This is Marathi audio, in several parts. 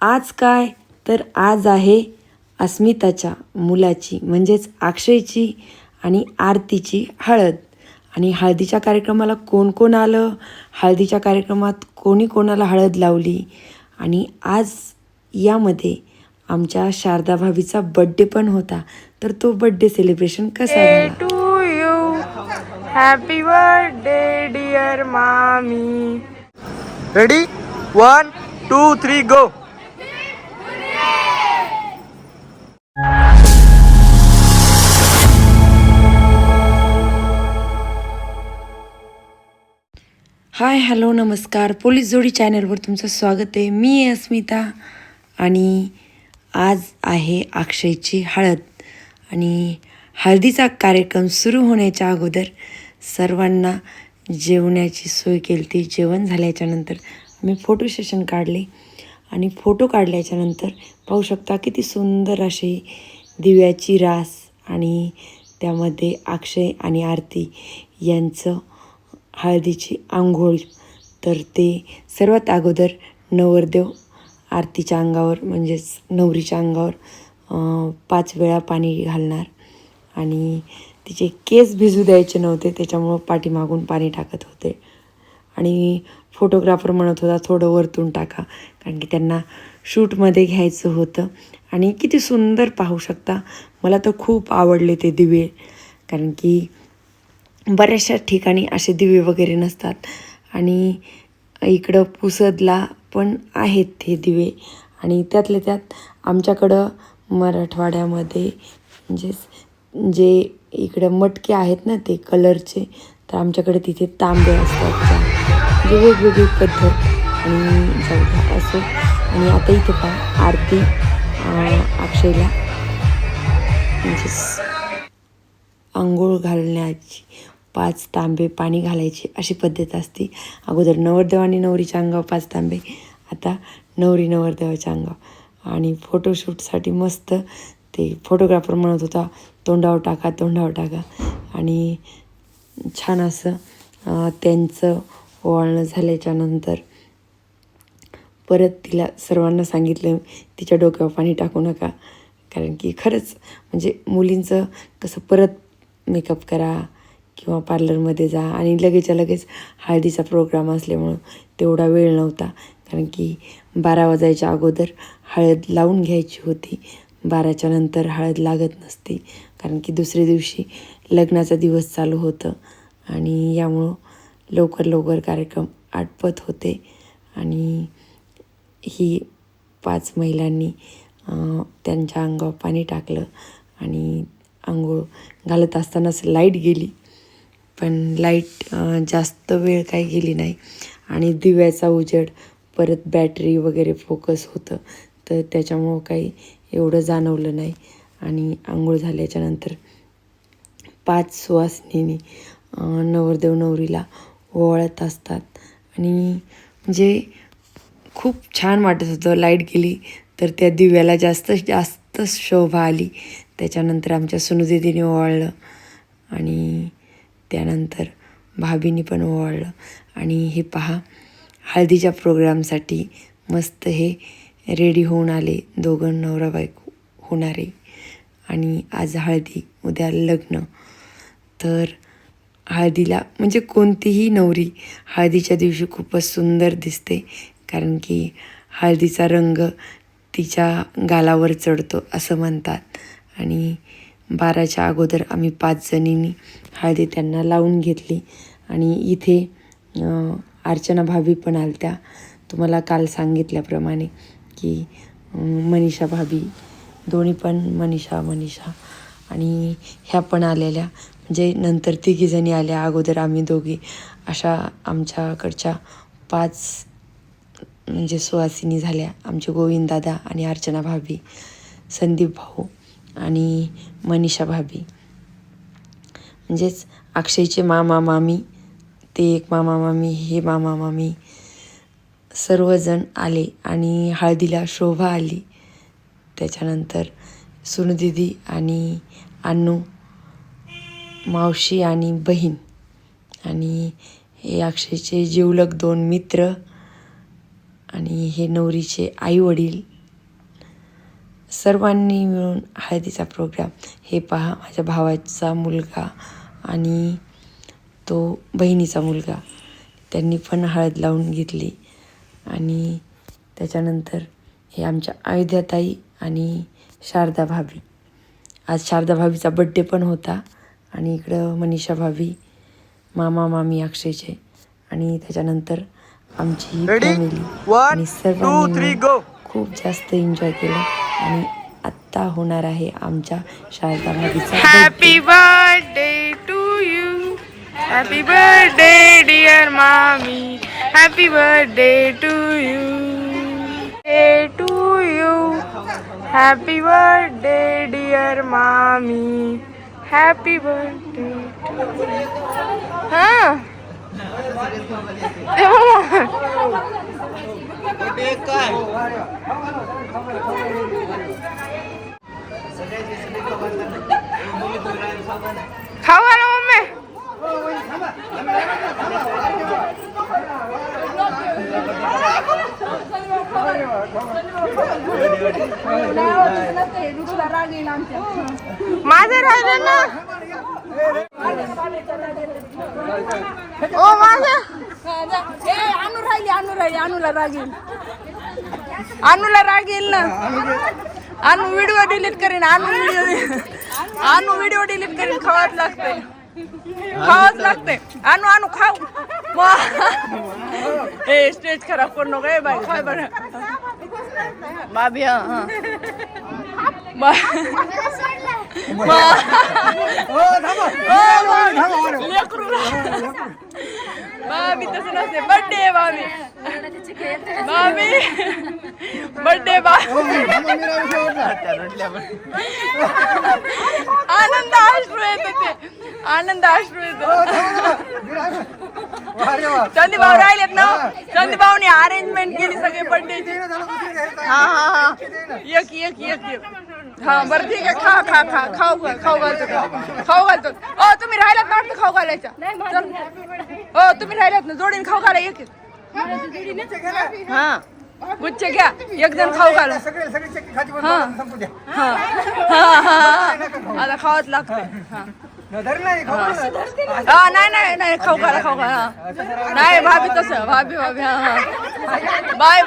आज काय तर आज आहे अस्मिताच्या मुलाची म्हणजेच अक्षयची आणि आरतीची हळद. आणि हळदीच्या कार्यक्रमाला कोण कोण आलं, हळदीच्या कार्यक्रमात कोणी कोणाला हळद लावली आणि आज यामध्ये आमच्या शारदा भाभीचा बड्डे पण होता. तर तो बड्डे सेलिब्रेशन कसा झाला? To you happy birthday dear मामी. Ready 1 2 3 go. हाय हॅलो नमस्कार, पोलीस जोडी चॅनलवर तुमचं स्वागत आहे. मी आहे अस्मिता आणि आज आहे अक्षयची हळद. आणि हळदीचा कार्यक्रम सुरू होण्याच्या अगोदर सर्वांना जेवण्याची सोय केली ती. जेवण झाल्याच्यानंतर मी फोटो सेशन काढले आणि फोटो काढल्याच्यानंतर पाहू शकता किती सुंदर अशी दिव्याची रास आणि त्यामध्ये अक्षय आणि आरती यांचं हळदीची आंघोळ. तर ते सर्वात अगोदर नवरदेव आरतीच्या अंगावर म्हणजेच नवरीच्या अंगावर 5 वेळा पाणी घालणार आणि तिचे केस भिजू द्यायचे नव्हते, त्याच्यामुळं पाठीमागून पाणी टाकत होते. आणि फोटोग्राफर म्हणत होता थोडं वरतून टाका, कारण की त्यांना शूटमध्ये घ्यायचं होतं. आणि किती सुंदर पाहू शकता. मला तर खूप आवडले ते दिवे, कारण की बऱ्याचशा ठिकाणी असे दिवे वगैरे नसतात. आणि इकडं पुसदला पण आहेत हे दिवे. आणि त्यातल्या त्यात आमच्याकडं मराठवाड्यामध्ये म्हणजेच जे इकडं मटके आहेत ना ते कलरचे, तर आमच्याकडे तिथे तांबे असतात. म्हणजे वेगवेगळी पद्धत आणि जाऊ असो. आणि आता इथे पहा आरती अक्षयला म्हणजेच आंघोळ घालण्याची 5 तांबे पाणी घालायची अशी पद्धत असते. अगोदर नवरदेव आणि नवरीच्या अंगावर 5 तांबे, आता नवरी नवरदेवाच्या अंगावर. आणि फोटोशूटसाठी मस्त ते फोटोग्राफर म्हणत होता तोंडावर टाका तोंडावर टाका. आणि छान असं त्यांचं ओवाळणं झाल्याच्यानंतर परत तिला सर्वांना सांगितलं तिच्या डोक्यावर पाणी टाकू नका, कारण की खरंच म्हणजे मुलींचं कसं परत मेकअप करा किंवा पार्लरमध्ये जा आणि लगेचच्या लगेच हळदीचा प्रोग्राम असल्यामुळं तेवढा वेळ नव्हता, कारण की 12 वाजायच्या अगोदर हळद लावून घ्यायची होती. 12च्या नंतर हळद लागत नसते, कारण की दुसऱ्या दिवशी लग्नाचा दिवस चालू होतं आणि यामुळं लवकर लवकर कार्यक्रम आटपत होते. आणि ही 5 महिलांनी त्यांच्या अंगावर पाणी टाकलं आणि आंघोळ घालत असतानाच लाईट गेली, पण लाईट जास्त वेळ काही गेली नाही. आणि दिव्याचा उजेड परत बॅटरी वगैरे फोकस होतं, तर त्याच्यामुळं काही एवढं जाणवलं नाही. आणि आंघोळ झाल्याच्यानंतर 5 सुवासिनींनी नवरदेव नवरीला ओवाळत असतात. आणि म्हणजे खूप छान वाटत होतं. लाईट गेली तर त्या दिव्याला जास्त जास्त शोभा आली. त्याच्यानंतर आमच्या सुनुदीदीने ओवाळलं आणि त्यानंतर भाभीनी पण ओवाळलं. आणि हे पहा हळदीच्या प्रोग्रामसाठी मस्त हे रेडी होऊन आले, दोघं नवरा बायको होणारे. आणि आज हळदी उद्या लग्न. तर हळदीला म्हणजे कोणतीही नवरी हळदीच्या दिवशी खूपच सुंदर दिसते, कारण की हळदीचा रंग तिच्या गालावर चढतो असं म्हणतात. आणि 12च्या अगोदर आम्ही 5 जणींनी हळदी त्यांना लावून घेतली. आणि इथे अर्चना भाभी पण आल्या. तुम्हाला काल सांगितल्याप्रमाणे की मनीषा भाभी, दोन्ही पण मनीषा आणि ह्या पण आलेल्या. म्हणजे नंतर 3घी जणी आल्या, अगोदर आम्ही 2घी, अशा आमच्याकडच्या 5 म्हणजे सुवासिनी झाल्या. आमचे गोविंददादा आणि अर्चना भाभी, संदीप भाऊ आणि मनीषा भाभी. म्हणजेच अक्षयचे मामा मामी, ते एक मामा मामी, हे मामा मामी, सर्वजण आले आणि हळदीला शोभा आली. त्याच्यानंतर सुनुदीदी आणि अन्नू, मावशी आणि बहीण, आणि हे अक्षयचे जिवलग 2 मित्र आणि हे नवरीचे आई वडील सर्वांनी मिळून हळदीचा प्रोग्राम. हे पहा, माझ्या भावाचा मुलगा आणि तो बहिणीचा मुलगा, त्यांनी पण हळद लावून घेतली. आणि त्याच्यानंतर हे आमच्या अयोध्याताई आणि शारदा भाभी. आज शारदा भाभीचा बड्डे पण होता. आणि इकडं मनीषा भाभी, मामा मामी अक्षयचे. आणि त्याच्यानंतर आमची Ready? फॅमिली 1, आणि 2, सर्वांनी 3 मिळून go. खूप जास्त एन्जॉय केलं. आणि आत्ता होणार आहे आमच्या शारदा भाभीचा happy birthday to you. Happy birthday dear मामी. Happy birthday to you. Day to you. Happy birthday dear मामी. Happy birthday to you. हां खावा ना मम्मी. माझं राहिलं ना. ओ माझं अनुला राग येईल ना. अनु व्हिडिओ डिलीट करेन. अनु व्हिडिओ डिलीट करेन. खावाच लागते. अनु खाऊ. ए स्टेज खराब करू नको. बाई खाय बरं बाबी. हा बाबी तसं नसते. बर्थडे बाबी. बर्थडे आनंद अश्रू येतो. संदीप भाऊ राहिलेत ना. संदीप भाऊनी अरेंजमेंट केली सगळे बर्थडेची. हा एक. हा बरं ठीक आहे. खाऊ घालतो. ओ तुम्ही राहिलात ना वाटतं खाऊ घालायचा. हो तुम्ही राहिलात ना. जोडीने खाऊ घाला. एक हा गुच्छे घ्या. एक जण खाऊ घाला. आता खावाच लागतंय. नाही खाऊ घाला. नाही भाभी तसं. भाभी हा बाय.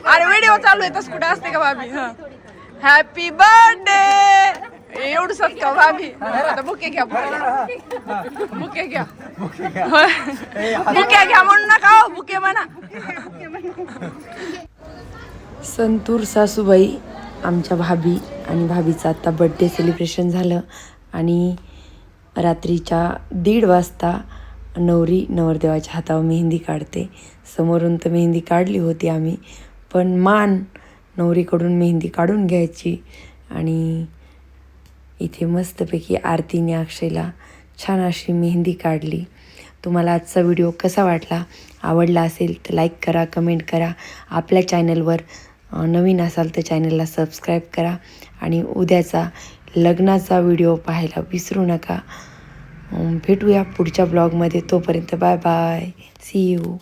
अरे व्हिडिओ चालू आहे तसं कुठे असते का भाभी. हॅपी बर्थडे एवढं सत का भाभी. आता बुके घ्या. बुके घ्या म्हणून नका. बुके म्हणा. संतूर सासूबाई आमच्या भाभी आणि भाभीचं आत्ता बड्डे सेलिब्रेशन झालं. आणि रात्रीच्या 1:30 वाजता नवरी नवरदेवाच्या हातावर मेहंदी काढते. समोरून तर मेहंदी काढली होती आम्ही, पण मान नवरीकडून मेहंदी काढून घ्यायची. आणि इथे मस्तपैकी आरतीने अक्षयला छान अशी मेहंदी काढली. तुम्हाला आजचा व्हिडिओ कसा वाटला? आवडला असेल तर लाईक करा, कमेंट करा. आपल्या चॅनलवर नवीन असाल तर चॅनलला सबस्क्राईब करा. आणि उद्याचा लग्नाचा व्हिडिओ पाहायला विसरू नका. भेटूया पुढच्या ब्लॉगमध्ये. तोपर्यंत बाय बाय. C you.